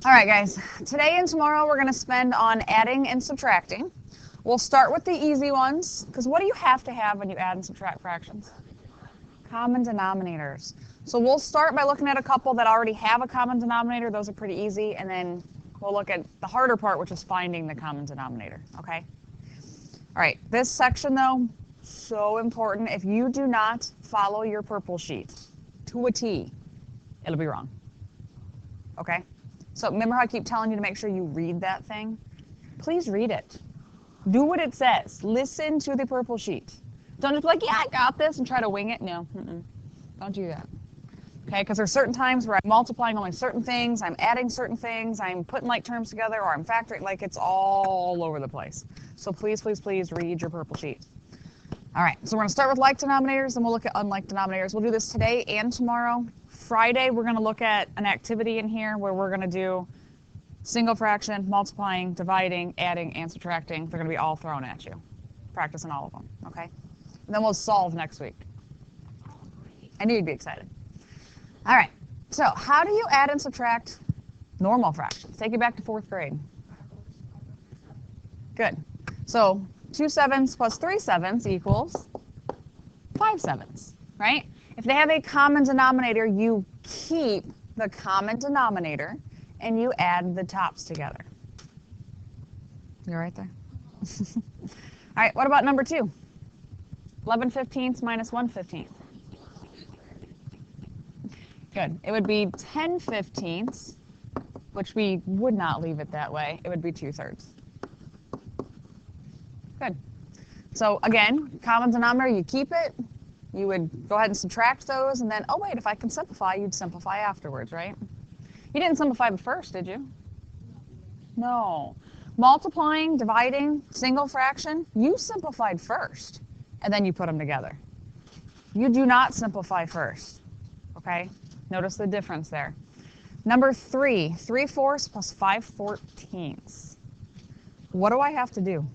All right, guys. Today and tomorrow we're going to spend on adding and subtracting. We'll start with the easy ones, because what do you have to have when you add and subtract fractions? Common denominators. So we'll start by looking at a couple that already have a common denominator. Those are pretty easy. And then we'll look at the harder part, which is finding the common denominator. Okay? All right. This section, though, so important. If you do not follow your purple sheet to a T, it'll be wrong. Okay? So remember how I keep telling you to make sure you read that thing? Please read it. Do what it says. Listen to the purple sheet. Don't just be like, yeah, I got this, and try to wing it. No, don't do that. Okay, because there's certain times where I'm multiplying only certain things, I'm adding certain things, I'm putting like terms together, or I'm factoring, like it's all over the place. So please, please, please read your purple sheet. All right, so we're going to start with like denominators, and we'll look at unlike denominators. We'll do this today and tomorrow. Friday, we're going to look at an activity in here where we're going to do single fraction, multiplying, dividing, adding, and subtracting. They're going to be all thrown at you. Practicing all of them, okay? And then we'll solve next week. I knew you'd be excited. All right, so how do you add and subtract normal fractions? Take you back to 4th grade. Good. So 2 7s plus 3 7s equals 5 7s, right? If they have a common denominator, you keep the common denominator and you add the tops together. You're right there. All right, what about number 2? 11 15ths minus 1 15th. Good. It would be 10 15ths, which we would not leave it that way. It would be 2/3. Good. So again, common denominator, you keep it. You would go ahead and subtract those, and then, oh wait, if I can simplify, you'd simplify afterwards, right? You didn't simplify the first, did you? No. Multiplying, dividing, single fraction, you simplified first, and then you put them together. You do not simplify first, okay? Notice the difference there. Number 3, 3/4 plus 5 14ths. What do I have to do?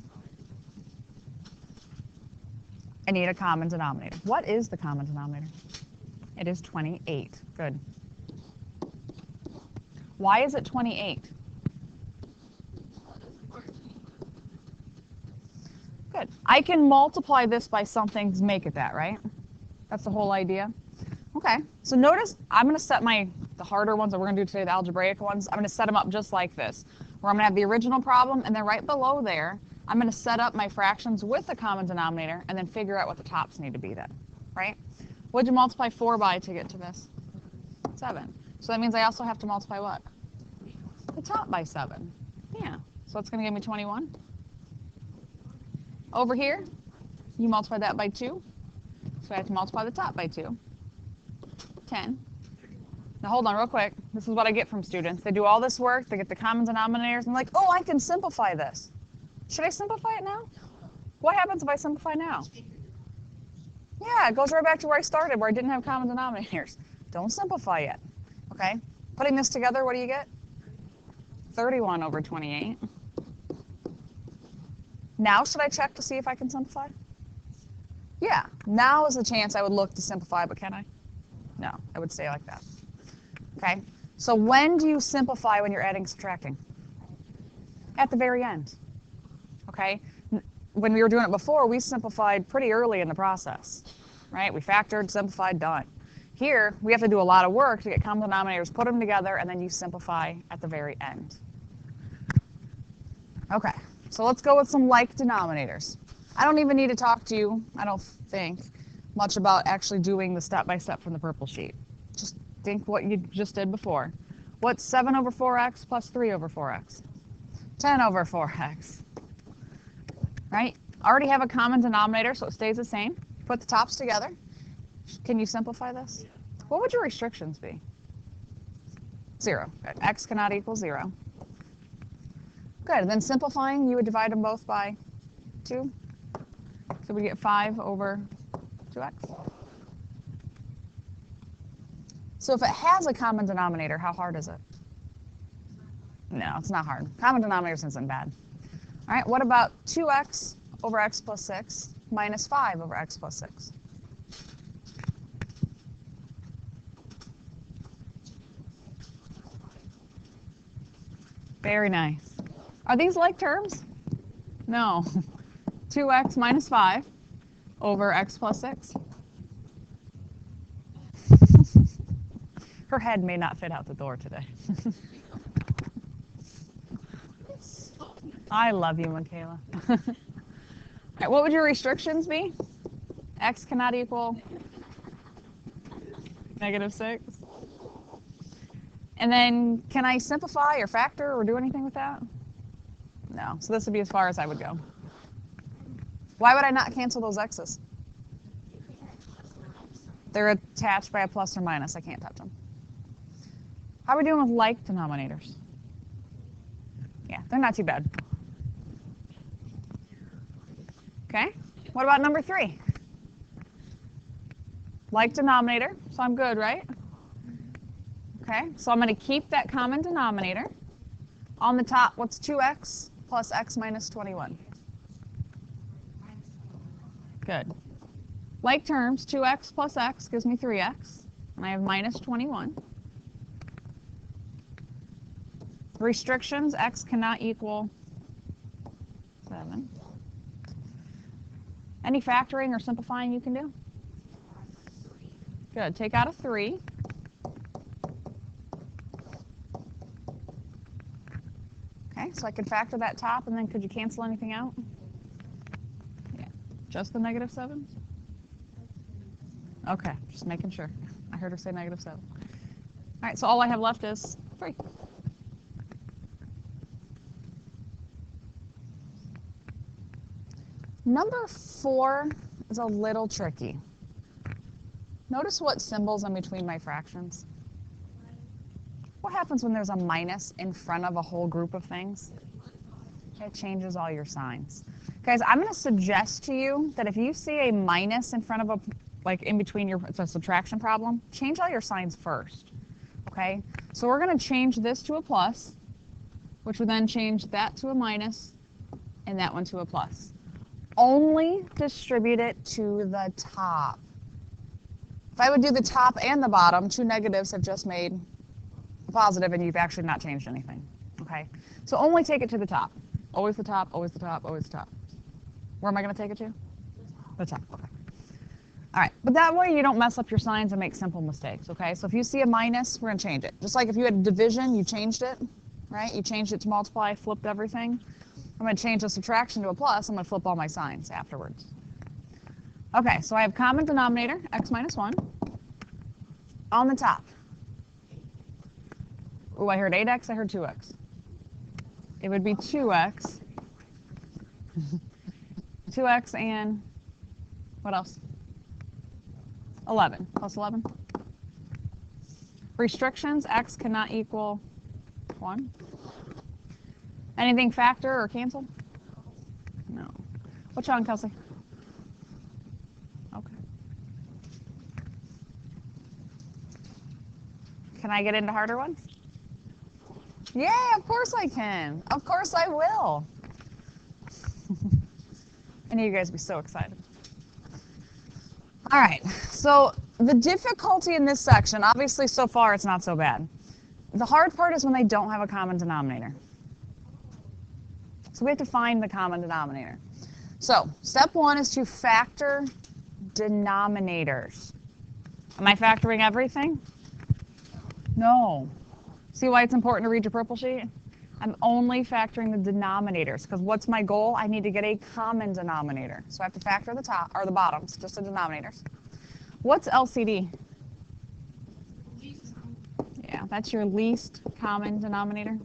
I need a common denominator. What is the common denominator? It is 28. Good. Why is it 28? Good. I can multiply this by something to make it that, right? That's the whole idea. Okay. So notice I'm going to set the harder ones that we're going to do today, the algebraic ones, I'm going to set them up just like this, where I'm going to have the original problem, and then right below there, I'm going to set up my fractions with a common denominator and then figure out what the tops need to be then, right? What did you multiply 4 by to get to this? 7. So that means I also have to multiply what? The top by 7. Yeah. So it's going to give me 21. Over here, you multiply that by 2. So I have to multiply the top by 2. 10. Now hold on real quick. This is what I get from students. They do all this work, they get the common denominators, and I'm like, oh, I can simplify this. Should I simplify it now? What happens if I simplify now? Yeah, it goes right back to where I started, where I didn't have common denominators. Don't simplify yet. Okay? Putting this together, what do you get? 31 over 28. Now should I check to see if I can simplify? Yeah, now is the chance I would look to simplify, but can I? No, I would stay like that. Okay? So when do you simplify when you're adding and subtracting? At the very end. Okay? When we were doing it before, we simplified pretty early in the process, right? We factored, simplified, done. Here, we have to do a lot of work to get common denominators, put them together, and then you simplify at the very end. Okay, so let's go with some like denominators. I don't even need to talk to you, I don't think, much about actually doing the step-by-step from the purple sheet. Just think what you just did before. What's 7 over 4x plus 3 over 4x? 10 over 4x. Right? Already have a common denominator, so it stays the same. Put the tops together. Can you simplify this? What would your restrictions be? 0. Good. X cannot equal 0. Good. And then simplifying, you would divide them both by 2. So we get 5 over 2x. So if it has a common denominator, how hard is it? No, it's not hard. Common denominator isn't bad. All right, what about 2x over x plus 6 minus 5 over x plus 6? Very nice. Are these like terms? No. 2x minus 5 over x plus 6. Her head may not fit out the door today. I love you, Michaela. All right, what would your restrictions be? X cannot equal -6. And then can I simplify or factor or do anything with that? No. So this would be as far as I would go. Why would I not cancel those x's? They're attached by a plus or minus. I can't touch them. How are we doing with like denominators? Yeah, they're not too bad. Okay. What about number 3? Like denominator, so I'm good, right? Okay, so I'm going to keep that common denominator. On the top, what's 2x plus x minus 21? Good. Like terms, 2x plus x gives me 3x, and I have minus 21. Restrictions, x cannot equal 7. Any factoring or simplifying you can do? Good. Take out a 3. Okay, so I can factor that top, and then could you cancel anything out? Yeah, just the -7? Okay, just making sure. I heard her say -7. All right, so all I have left is 3. Number 4 is a little tricky. Notice what symbols in between my fractions. What happens when there's a minus in front of a whole group of things? It changes all your signs. Guys, I'm going to suggest to you that if you see a minus in front of like in between it's a subtraction problem, change all your signs first. Okay? So we're going to change this to a plus, which would then change that to a minus, and that one to a plus. Only distribute it to the top. If I would do the top and the bottom, 2 negatives have just made a positive, and you've actually not changed anything. Okay? So only take it to the top. Always the top, always the top, always the top. Where am I going to take it to? The top. Okay. All right, but that way you don't mess up your signs and make simple mistakes, okay? So if you see a minus, we're going to change it. Just like if you had division, you changed it, right? You changed it to multiply, flipped everything. I'm going to change the subtraction to a plus. I'm going to flip all my signs afterwards. Okay, so I have common denominator, x minus 1. On the top. Oh, I heard 8x, I heard 2x. It would be 2x. 2x and what else? 11. Plus 11. Restrictions, x cannot equal 1. Anything factor or cancel? No. What's wrong, Kelsey? Okay. Can I get into harder ones? Yeah, of course I can. Of course I will. I know you guys will be so excited. All right, so the difficulty in this section, obviously so far it's not so bad. The hard part is when they don't have a common denominator. So we have to find the common denominator. So step 1 is to factor denominators. Am I factoring everything? No. See why it's important to read your purple sheet? I'm only factoring the denominators, because what's my goal? I need to get a common denominator. So I have to factor the top or the bottoms, just the denominators. What's LCD? Yeah, that's your least common denominator.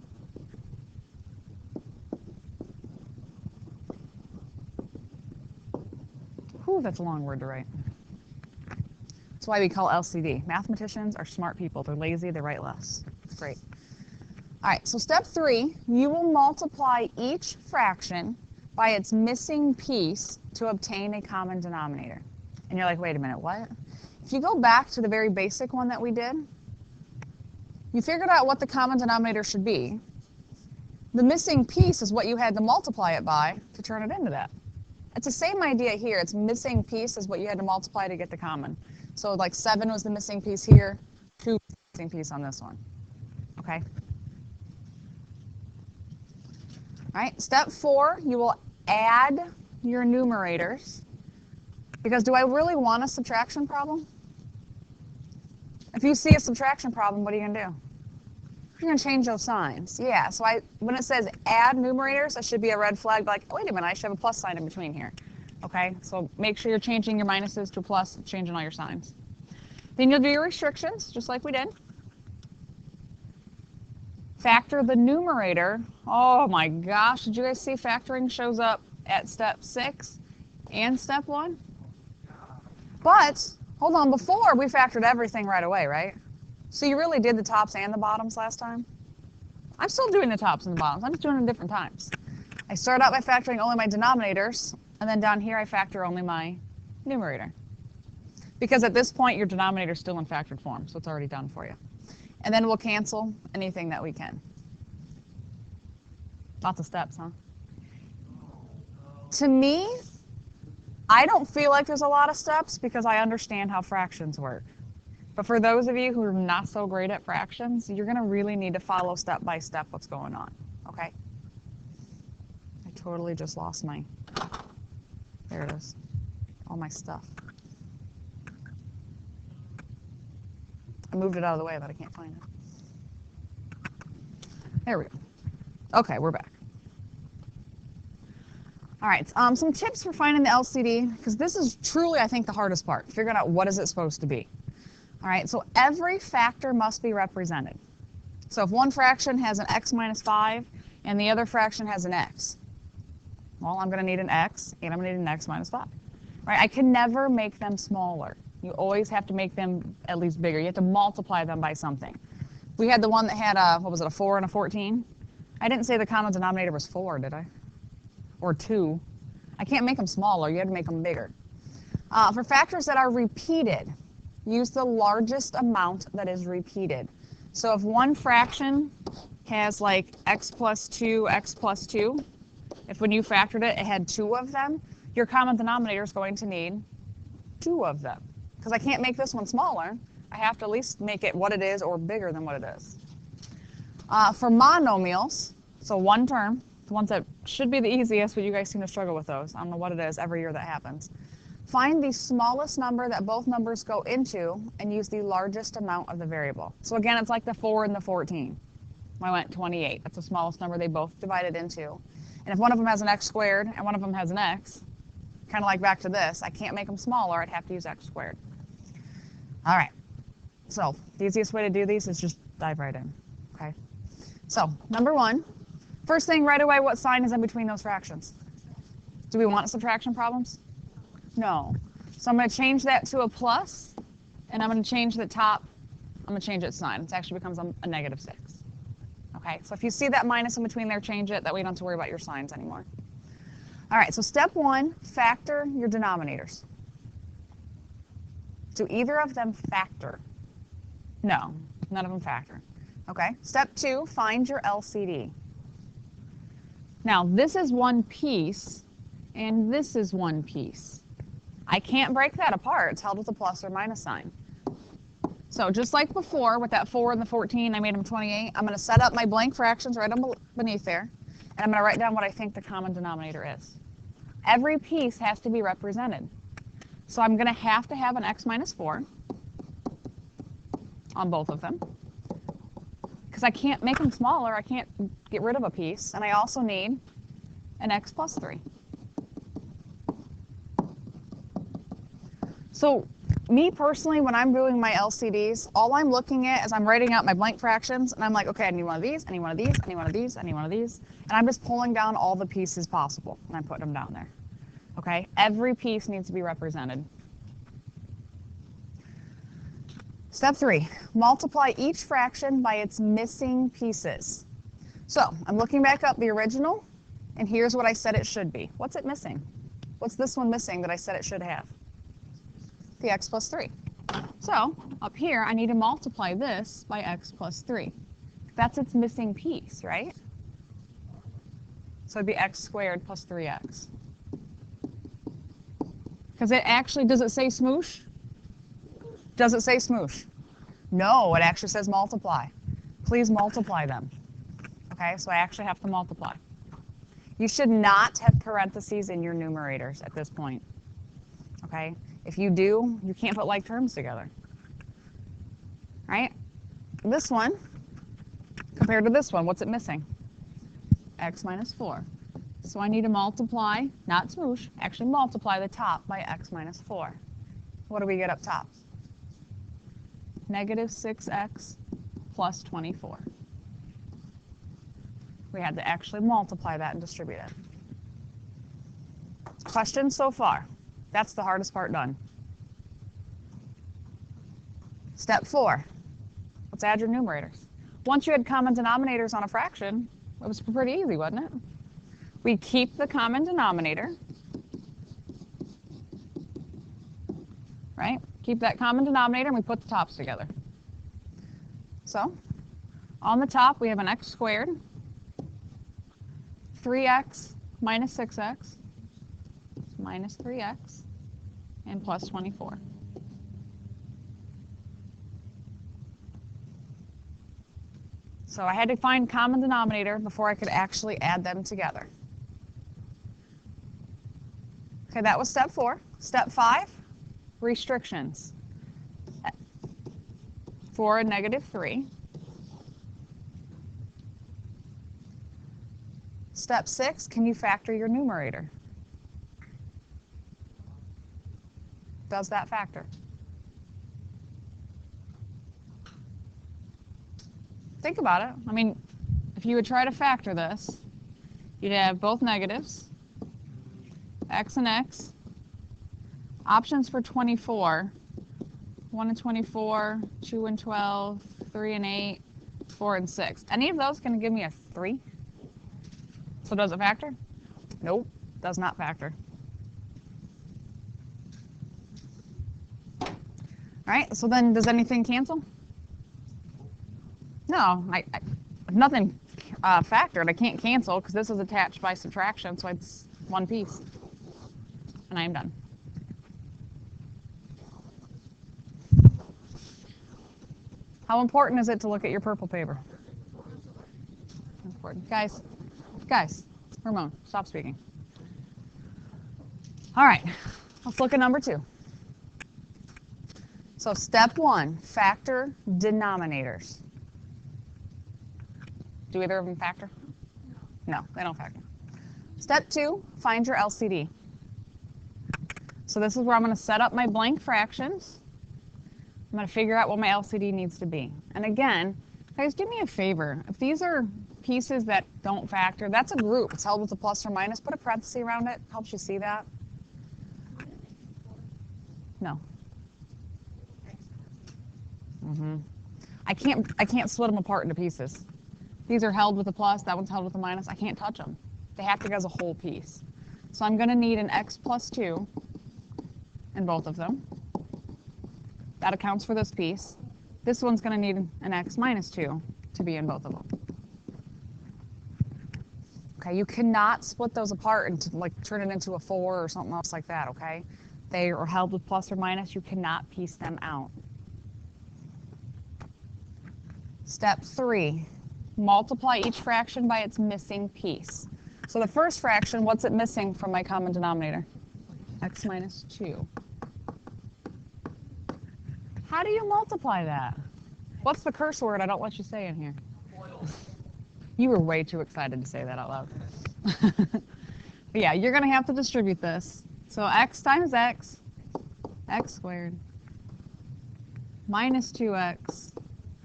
Whew, that's a long word to write. That's why we call LCD. Mathematicians are smart people. They're lazy, they write less. Great. All right, so step 3, you will multiply each fraction by its missing piece to obtain a common denominator. And you're like, wait a minute, what? If you go back to the very basic one that we did, you figured out what the common denominator should be. The missing piece is what you had to multiply it by to turn it into that. It's the same idea here. It's missing piece is what you had to multiply to get the common. So like 7 was the missing piece here, 2 was the missing piece on this one. Okay? All right, step 4, you will add your numerators. Because do I really want a subtraction problem? If you see a subtraction problem, what are you going to do? You're going to change those signs. Yeah, so when it says add numerators, that should be a red flag, like, oh, wait a minute, I should have a plus sign in between here. Okay, so make sure you're changing your minuses to a plus, changing all your signs. Then you'll do your restrictions, just like we did. Factor the numerator. Oh my gosh, did you guys see factoring shows up at step 6 and step 1? But, hold on, before we factored everything right away, right? So you really did the tops and the bottoms last time? I'm still doing the tops and the bottoms. I'm just doing them different times. I start out by factoring only my denominators, and then down here I factor only my numerator. Because at this point, your denominator is still in factored form, so it's already done for you. And then we'll cancel anything that we can. Lots of steps, huh? To me, I don't feel like there's a lot of steps because I understand how fractions work. But for those of you who are not so great at fractions, you're going to really need to follow step by step what's going on, okay? I totally just lost my, there it is, all my stuff. I moved it out of the way, but I can't find it. There we go. Okay, we're back. All right, some tips for finding the LCD, because this is truly, I think, the hardest part, figuring out what is it supposed to be. All right, so every factor must be represented. So if one fraction has an x minus 5 and the other fraction has an x, well, I'm going to need an x and I'm going to need an x minus 5. Right? I can never make them smaller. You always have to make them at least bigger. You have to multiply them by something. We had the one that had a, what was it, a 4 and a 14? I didn't say the common denominator was 4, did I? Or 2. I can't make them smaller. You have to make them bigger. For factors that are repeated, use the largest amount that is repeated. So if one fraction has like x plus 2, x plus 2, if when you factored it, it had 2 of them, your common denominator is going to need 2 of them. Because I can't make this one smaller. I have to at least make it what it is or bigger than what it is. For monomials, so one term, the ones that should be the easiest, but you guys seem to struggle with those. I don't know what it is every year that happens. Find the smallest number that both numbers go into and use the largest amount of the variable. So again, it's like the 4 and the 14. I went 28. That's the smallest number they both divided into. And if one of them has an x squared and one of them has an x, kind of like back to this, I can't make them smaller. I'd have to use x squared. All right. So the easiest way to do these is just dive right in. Okay. So number 1, first thing right away, what sign is in between those fractions? Do we want subtraction problems? No. So I'm going to change that to a plus, and I'm going to change the top. I'm going to change its sign. It actually becomes a negative 6. Okay, so if you see that minus in between there, change it. That way you don't have to worry about your signs anymore. All right, so step 1, factor your denominators. Do either of them factor? No, none of them factor. Okay, step 2, find your LCD. Now, this is one piece, and this is one piece. I can't break that apart. It's held with a plus or minus sign. So just like before with that 4 and the 14, I made them 28. I'm going to set up my blank fractions right beneath there, and I'm going to write down what I think the common denominator is. Every piece has to be represented. So I'm going to have an x minus 4 on both of them, because I can't make them smaller. I can't get rid of a piece. And I also need an x plus 3. So me personally, when I'm doing my LCDs, all I'm looking at is I'm writing out my blank fractions, and I'm like, okay, I need one of these, I need one of these, I need one of these, I need one of these, and I'm just pulling down all the pieces possible, and I'm putting them down there. Okay, every piece needs to be represented. Step 3, multiply each fraction by its missing pieces. So I'm looking back up the original, and here's what I said it should be. What's it missing? What's this one missing that I said it should have? The x plus 3. So up here, I need to multiply this by x plus 3. That's its missing piece, right? So it'd be x squared plus 3x. Because it actually, does it say smoosh? Does it say smoosh? No, it actually says multiply. Please multiply them. Okay, so I actually have to multiply. You should not have parentheses in your numerators at this point. Okay? If you do, you can't put like terms together. Right? This one, compared to this one, what's it missing? X minus 4. So I need to multiply, not smoosh, actually multiply the top by x minus 4. What do we get up top? Negative 6x plus 24. We had to actually multiply that and distribute it. Questions so far? That's the hardest part done. Step 4. Let's add your numerators. Once you had common denominators on a fraction, it was pretty easy, wasn't it? We keep the common denominator, right? Keep that common denominator and we put the tops together. So, on the top we have an x squared, 3x minus 6x, minus 3x, and plus 24. So I had to find common denominator before I could actually add them together. Okay, that was step 4. Step 5, restrictions. 4 and negative 3. Step 6, can you factor your numerator? Does that factor? Think about it. I mean, if you would try to factor this, you'd have both negatives, x and x, options for 24, 1 and 24, 2 and 12, 3 and 8, 4 and 6. Any of those going to give me a 3? So does it factor? Nope, does not factor. All right, so then does anything cancel? No, nothing factored. I can't cancel because this is attached by subtraction, so it's one piece. And I'm done. How important is it to look at your purple paper? Important. Guys, Ramon, stop speaking. All right, let's look at number 2. So step 1, factor denominators. Do either of them factor? No, they don't factor. Step 2, find your LCD. So this is where I'm going to set up my blank fractions. I'm going to figure out what my LCD needs to be. And again, guys, do me a favor. If these are pieces that don't factor, that's a group. It's held with a plus or minus. Put a parenthesis around it. Helps you see that. No. I can't split them apart into pieces. These are held with a plus, that one's held with a minus. I can't touch them. They have to go as a whole piece. So I'm going to need an x plus 2 in both of them. That accounts for this piece. This one's going to need an x minus 2 to be in both of them. Okay, you cannot split those apart and turn it into a 4 or something else like that, okay? They are held with plus or minus. You cannot piece them out. Step 3, multiply each fraction by its missing piece. So the first fraction, what's it missing from my common denominator? X minus 2. How do you multiply that? What's the curse word I don't let you say in here? You were way too excited to say that out loud. But yeah, you're going to have to distribute this. So x times x, x squared, minus 2x.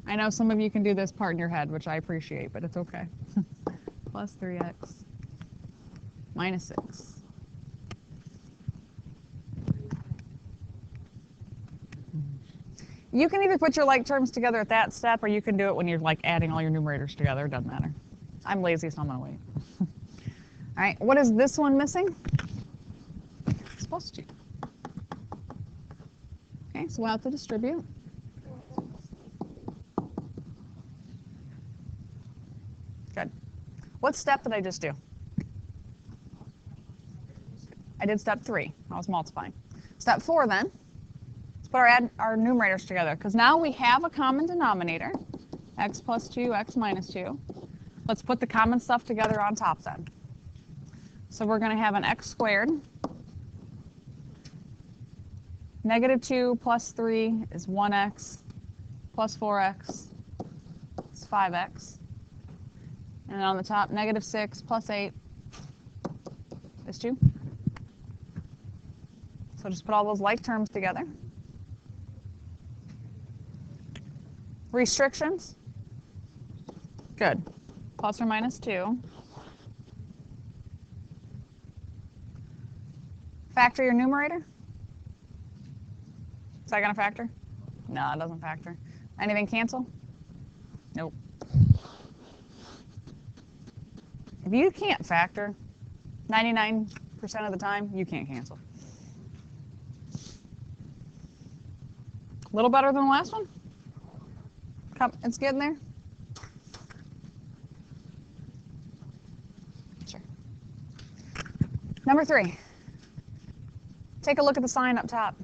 I know some of you can do this part in your head, which I appreciate, but it's okay. Plus 3x, minus 6. You can either put your like terms together at that step, or you can do it when you're adding all your numerators together. It doesn't matter. I'm lazy, so I'm going to wait. All right, what is this one missing? It's plus 2. Okay, so we'll have to distribute. Good. What step did I just do? I did step 3. I was multiplying. Step 4 then. Let's put our numerators together, because now we have a common denominator, x plus 2, x minus 2. Let's put the common stuff together on top then. So we're going to have an x squared. Negative 2 plus 3 is 1x plus 4x is 5x. And then on the top, negative 6 plus 8 is 2. So just put all those like terms together. Restrictions. Good. Plus or minus 2. Factor your numerator. Is that going to factor? No, it doesn't factor. Anything cancel? Nope. If you can't factor, 99% of the time, you can't cancel. A little better than the last one? Come, it's getting there? Sure. Number 3. Take a look at the sign up top.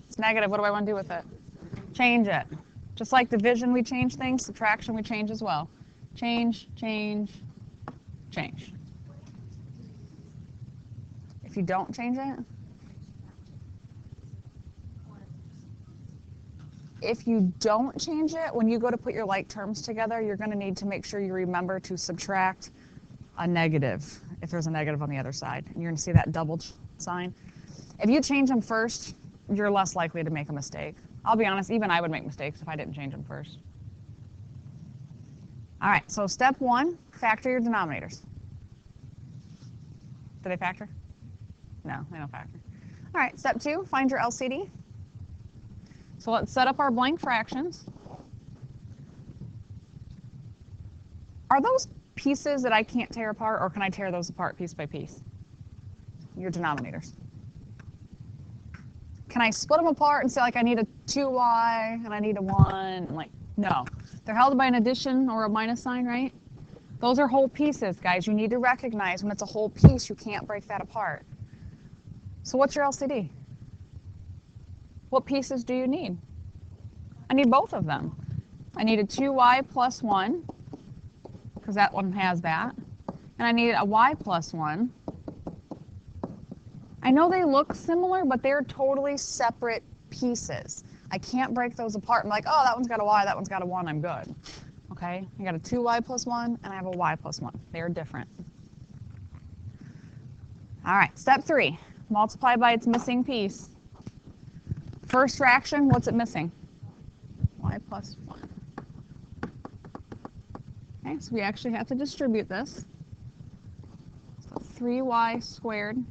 It's negative. What do I want to do with it? Change it. Just like division, we change things. Subtraction, we change as well. Change, change, change. If you don't change it, when you go to put your like terms together, you're going to need to make sure you remember to subtract a negative if there's a negative on the other side. And you're going to see that double sign. If you change them first, you're less likely to make a mistake. I'll be honest, even I would make mistakes if I didn't change them first. All right, so step 1, factor your denominators. Do they factor? No, they don't factor. All right, step 2, find your LCD. So let's set up our blank fractions. Are those pieces that I can't tear apart, or can I tear those apart piece by piece? Your denominators. Can I split them apart and say, like, I need a 2y and I need a 1? And like, no. They're held by an addition or a minus sign, right? Those are whole pieces, guys. You need to recognize when it's a whole piece, you can't break that apart. So what's your LCD? What pieces do you need? I need both of them. I need a 2y plus 1, because that one has that. And I need a y plus 1. I know they look similar, but they're totally separate pieces. I can't break those apart. I'm like, oh, that one's got a y, that one's got a 1, I'm good. Okay, I got a 2y plus 1, and I have a y plus 1. They're different. All right, step 3, multiply by its missing piece. First fraction, what's it missing? Y plus 1. Okay, so we actually have to distribute this. So 3y squared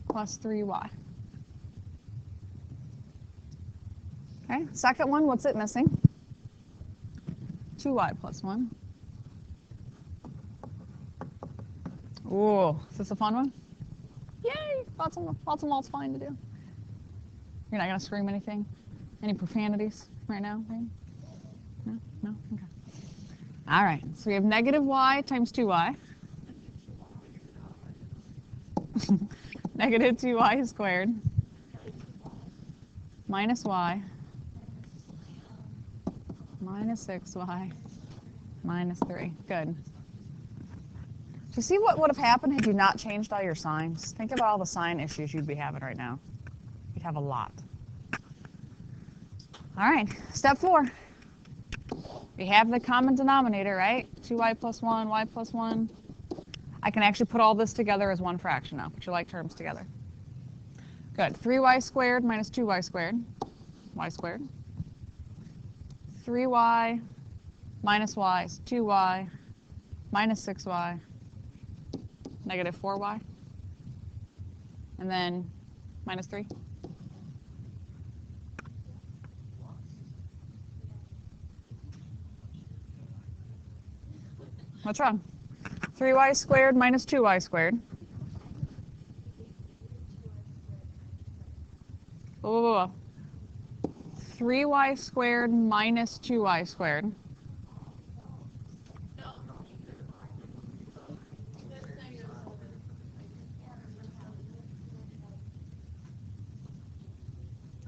plus 3y. Okay, second one, what's it missing? 2y plus 1. Ooh, is this a fun one? Yay! Lots of multiplying to do. You're not going to scream anything? Any profanities right now? No? No? Okay. All right, so we have negative y times 2y. Negative 2y squared minus y minus 6y minus 3. Good. Do you see what would have happened had you not changed all your signs? Think about all the sign issues you'd be having right now. You'd have a lot. All right, step 4. We have the common denominator, right? 2y plus 1, y plus 1. I can actually put all this together as one fraction now. Put your like terms together. Good. 3y squared minus 2y squared, y squared. 3y minus y is 2y minus 6y, negative 4y. And then minus 3. What's wrong? 3y squared minus 2y squared. Whoa. 3y squared minus 2y squared.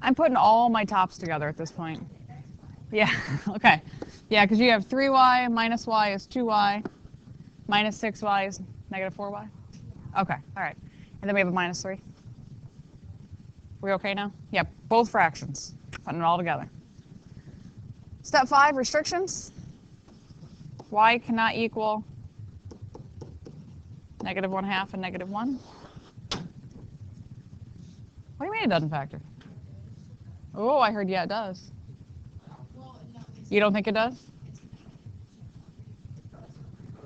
I'm putting all my tops together at this point. Yeah, okay. Yeah, because you have 3y minus y is 2y, minus 6y is Negative 4y? Okay, all right. And then we have a minus 3. We okay now? Yep, both fractions. Putting it all together. Step 5, restrictions. Y cannot equal negative 1/2 and negative 1. What do you mean it doesn't factor? Oh, I heard yeah, it does. You don't think it does?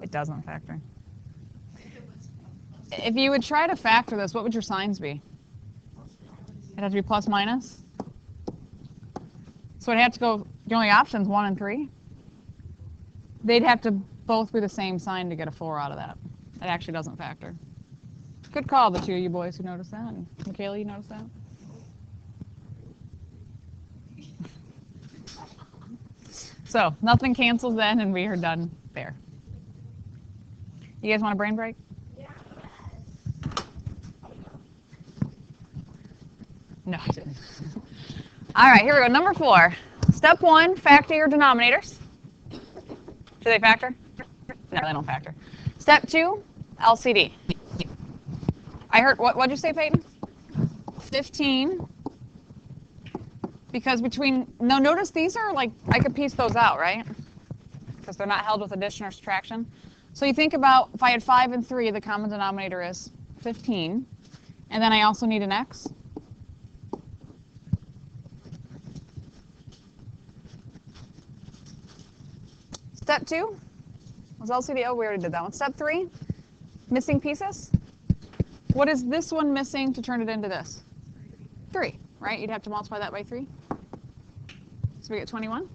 It doesn't factor. If you would try to factor this, what would your signs be? It has to be plus minus. So it'd have to go, the only options 1 and 3. They'd have to both be the same sign to get a 4 out of that. It actually doesn't factor. Good call, the two of you boys who noticed that. And Michaela, you noticed that? So nothing cancels then, and we are done there. You guys want a brain break? Yeah. No, I didn't. All right, here we go. Number 4. Step 1, factor your denominators. Do they factor? No, they don't factor. Step 2, LCD. I heard, what'd you say, Peyton? 15. Because now notice these are like, I could piece those out, right? Because they're not held with addition or subtraction. So you think about if I had 5 and 3, the common denominator is 15. And then I also need an x. Step 2 was LCD. Oh, we already did that one. Step 3, missing pieces. What is this one missing to turn it into this? 3, right? You'd have to multiply that by 3. So we get 21.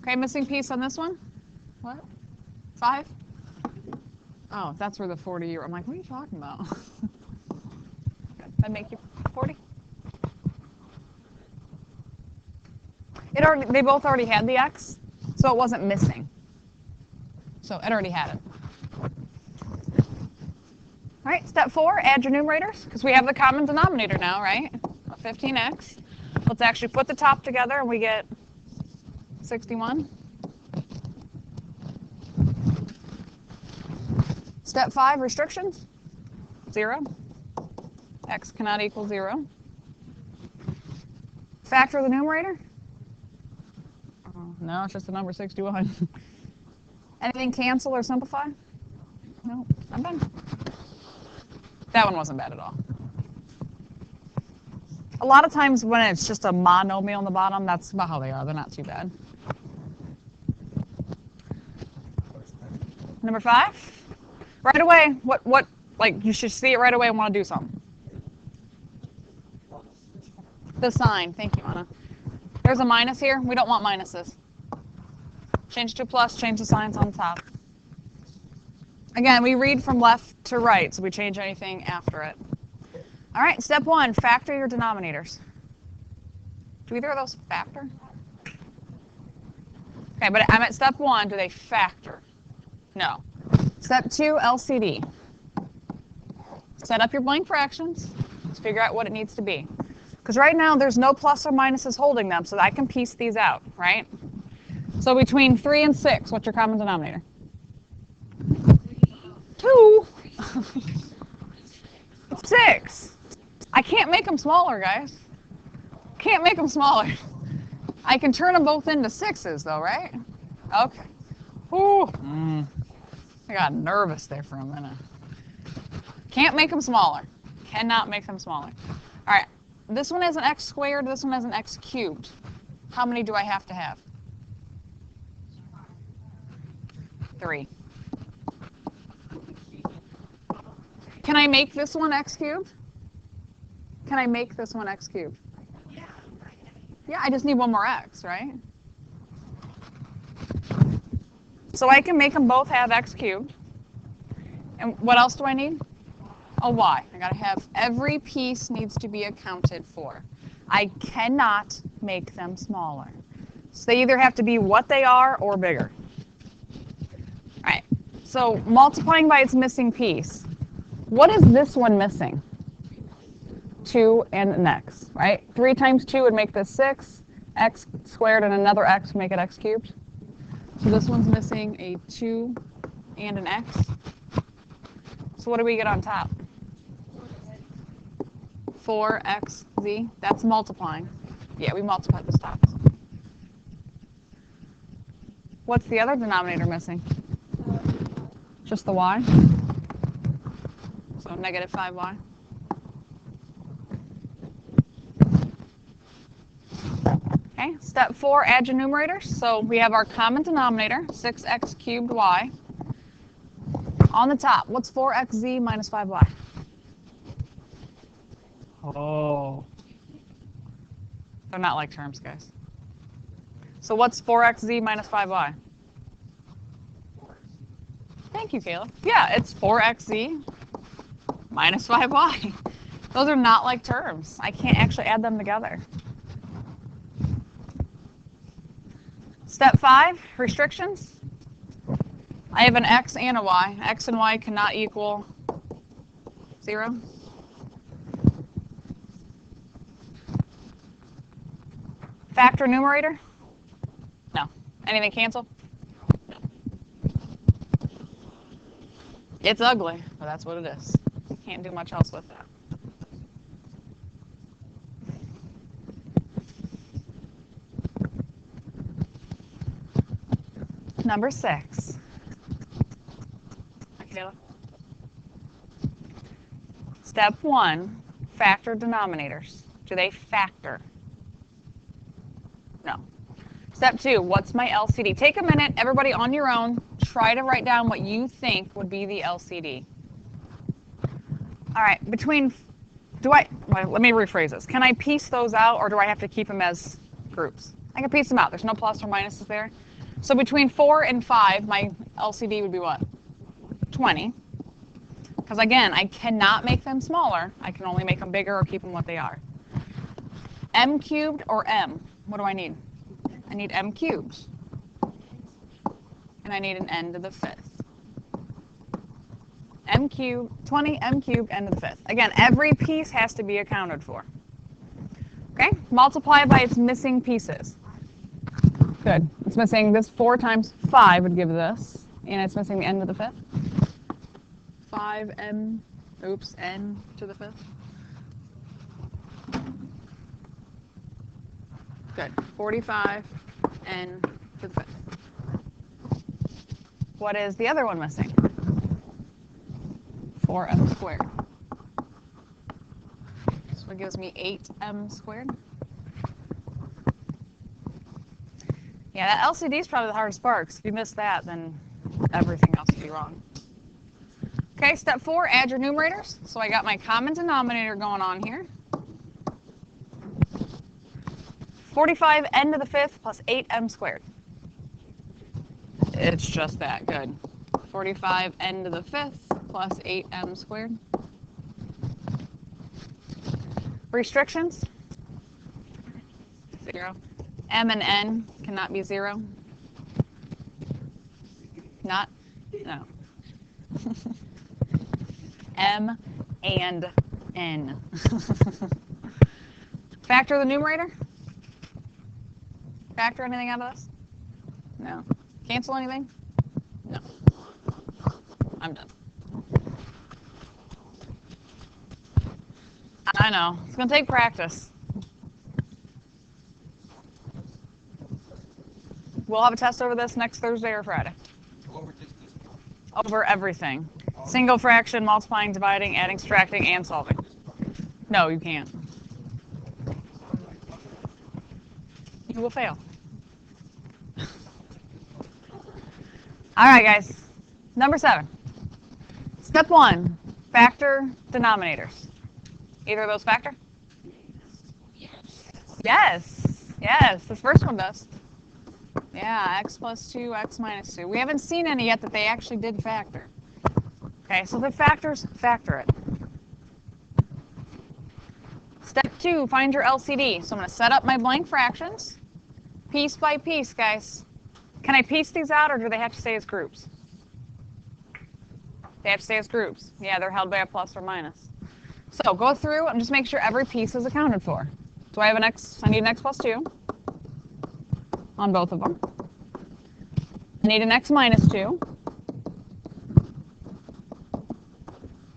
Okay, missing piece on this one. What? 5? Oh, that's where the 40. I'm like, what are you talking about? That'd make you 40. They both already had the x, so it wasn't missing. So it already had it. All right, step 4, add your numerators, because we have the common denominator now, right? 15x. Let's actually put the top together, and we get 61. Step 5, restrictions. 0. X cannot equal 0. Factor the numerator. No, it's just the number 61. Anything cancel or simplify? No, I'm done. That one wasn't bad at all. A lot of times when it's just a monomial on the bottom, that's about how they are. They're not too bad. Number 5. Right away, what, like you should see it right away and want to do something. The sign. Thank you, Anna. There's a minus here. We don't want minuses. Change to plus, change the signs on top. Again, we read from left to right, so we change anything after it. All right, step 1, factor your denominators. Do either of those factor? Okay, but I'm at step 1. Do they factor? No. Step 2, LCD. Set up your blank fractions. Let's figure out what it needs to be. Because right now, there's no plus or minuses holding them, so I can piece these out, right? So between 3 and 6, what's your common denominator? 2. 6. I can't make them smaller, guys. Can't make them smaller. I can turn them both into 6s, though, right? Okay. Ooh. I got nervous there for a minute. Can't make them smaller. Cannot make them smaller. All right. This one has an x squared. This one has an x cubed. How many do I have to have? 3. Can I make this one x cubed? Can I make this one x cubed? Yeah, I just need one more x, right? So I can make them both have x cubed. And what else do I need? A y. I gotta have every piece needs to be accounted for. I cannot make them smaller. So they either have to be what they are or bigger. All right. So multiplying by its missing piece. What is this one missing? 2 and an x, right? 3 times 2 would make this 6. X squared and another x would make it x cubed. So this one's missing a 2 and an x. So what do we get on top? 4xz. That's multiplying. Yeah, we multiplied those tops. What's the other denominator missing? Just the y. So negative 5y. Okay, step 4, add your numerators. So we have our common denominator, 6x cubed y. On the top, what's 4xz minus 5y? Oh. They're not like terms, guys. So what's 4xz minus 5y? Thank you, Caleb. Yeah, it's 4xz minus 5y. Those are not like terms. I can't actually add them together. Step 5, restrictions. I have an x and a y. X and y cannot equal 0. Factor numerator? No. Anything cancel? No. It's ugly, but that's what it is. Can't do much else with that. Number 6. Okay. Step 1, factor denominators. Do they factor? No. Step 2, what's my LCD? Take a minute, everybody on your own, try to write down what you think would be the LCD. All right, let me rephrase this. Can I piece those out, or do I have to keep them as groups? I can piece them out. There's no plus or minuses there. So between 4 and 5, my LCD would be what? 20. Because again, I cannot make them smaller. I can only make them bigger or keep them what they are. M cubed or M? What do I need? I need M cubed. And I need an n to the 5th. M cubed, 20, M cubed, n to the 5th. Again, every piece has to be accounted for. Okay? Multiply by its missing pieces. Good. It's missing this 4 times 5 would give this. And it's missing the n to the 5th. 5m, n to the 5th. Good. 45 n to the 5th. What is the other one missing? 4m squared. So it gives me 8m squared. Yeah, that LCD is probably the hardest part, because if you miss that, then everything else would be wrong. Okay, step 4, add your numerators. So I got my common denominator going on here. 45 n to the 5th plus 8m squared. It's just that good. 45 n to the 5th plus 8m squared. Restrictions? 0. M and n cannot be 0. Not? No. M and n. Factor the numerator? Factor anything out of this? No. Cancel anything? No. I'm done. I know. It's going to take practice. We'll have a test over this next Thursday or Friday. Over everything. Single fraction, multiplying, dividing, adding, subtracting, and solving. No, you can't. You will fail. All right, guys. Number 7. Step 1, factor denominators. Either of those factor? Yes. Yes, this first one does. Yeah, x plus 2, x minus 2. We haven't seen any yet that they actually did factor. Okay, so the factors factor it. Step 2, find your LCD. So I'm going to set up my blank fractions, piece by piece, guys. Can I piece these out, or do they have to stay as groups? They have to stay as groups. Yeah, they're held by a plus or minus. So go through and just make sure every piece is accounted for. Do I have an x? I need an x plus 2 on both of them. I need an x minus 2.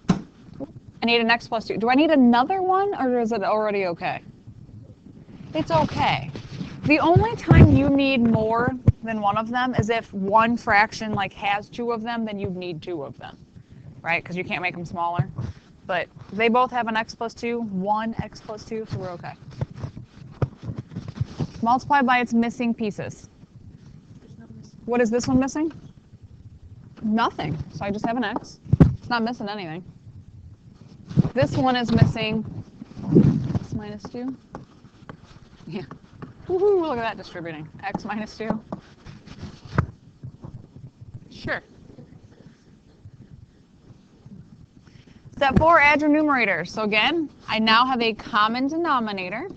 I need an x plus 2. Do I need another one, or is it already okay? It's okay. The only time you need more than one of them is if one fraction like has 2 of them, then you need 2 of them, right? Because you can't make them smaller. But they both have an x plus 2, one x plus 2, so we're okay. Multiply by its missing pieces. What is this one missing? Nothing. So I just have an x. It's not missing anything. This one is missing x minus 2. Yeah. Woohoo, look at that distributing. X minus 2. Sure. Step 4, add your numerators. So again, I now have a common denominator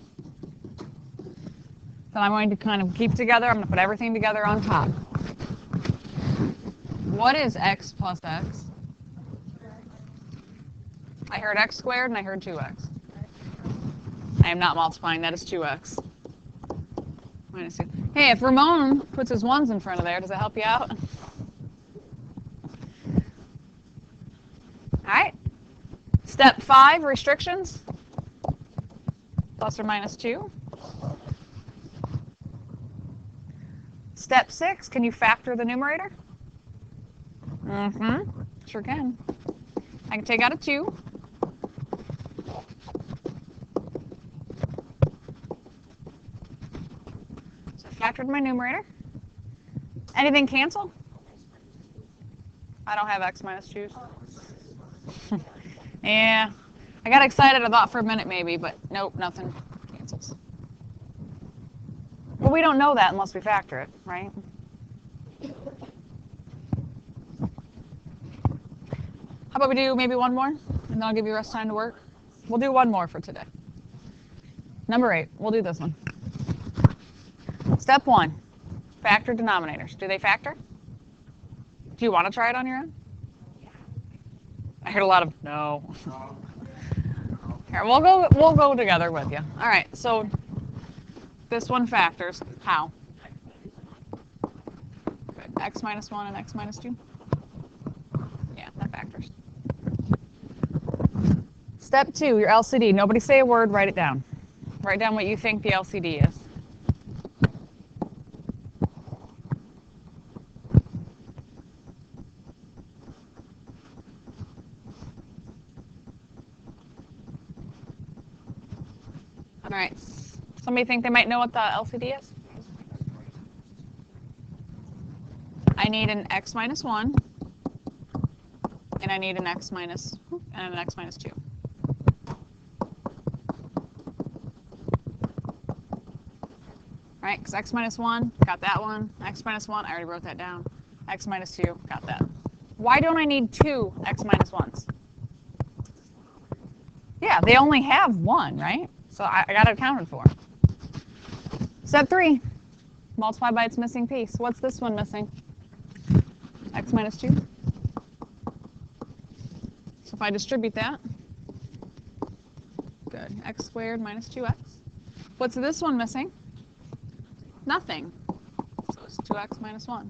that I'm going to kind of keep together. I'm going to put everything together on top. What is x plus x? I heard x squared and I heard 2x. I am not multiplying. That is 2x. Minus 2. Hey, if Ramon puts his ones in front of there, does that help you out? All right. Step 5, restrictions. Plus or minus 2. Step 6, can you factor the numerator? Sure can. I can take out a 2. So I factored my numerator. Anything cancel? I don't have x minus 2s. Yeah. I got excited. I thought for a minute maybe, but nope, nothing cancels. Well, we don't know that unless we factor it, right? How about we do maybe one more, and then I'll give you the rest of time to work. We'll do one more for today. Number 8. We'll do this one. Step 1. Factor denominators. Do they factor? Do you want to try it on your own? I heard a lot of no. Here, we'll go together with you. All right, so this one factors. How? Good. X minus 1 and x minus 2? Yeah, that factors. Step 2, your LCD. Nobody say a word, write it down. Write down what you think the LCD is. All right. Somebody think they might know what the LCD is? I need an x minus 1, and I need an x minus 2. Right, because x minus 1, got that one. X minus 1, I already wrote that down. X minus 2, got that. Why don't I need 2 x minus 1s? Yeah, they only have 1, right? So I got it accounted for. Step 3, multiply by its missing piece. What's this one missing? X minus 2. So if I distribute that, good. X squared minus 2x. What's this one missing? Nothing. So it's 2x minus 1.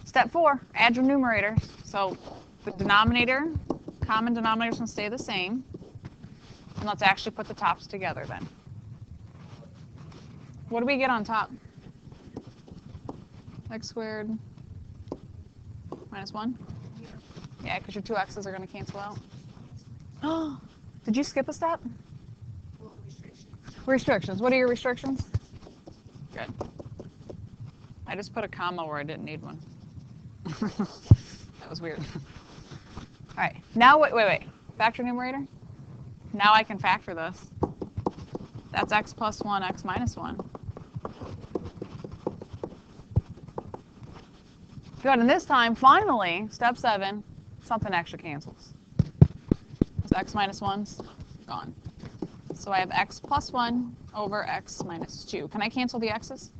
Step 4, add your numerators. So the denominator, common denominators can stay the same. And let's actually put the tops together then. What do we get on top? X squared minus 1? Yeah, because your 2x's are going to cancel out. Oh, did you skip a step? Restrictions. What are your restrictions? Good. I just put a comma where I didn't need one. That was weird. All right. Now, wait. Factor numerator. Now I can factor this. That's x plus 1, x minus 1. Good. And this time, finally, step 7, something actually cancels. So x minus 1's gone. So I have x plus 1 over x minus 2. Can I cancel the x's?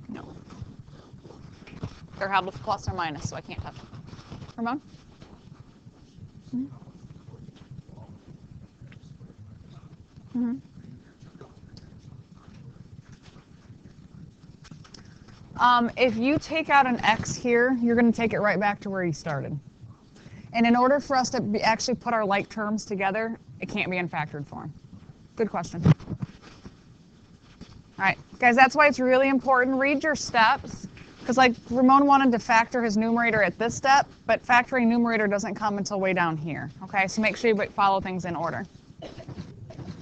No. They're held with plus or minus, so I can't touch them. Ramon? If you take out an x here, you're going to take it right back to where you started. And in order for us to actually put our like terms together, it can't be in factored form. Good question. All right, guys, that's why it's really important. Read your steps. Because like Ramon wanted to factor his numerator at this step, but factoring numerator doesn't come until way down here. Okay, so make sure you follow things in order.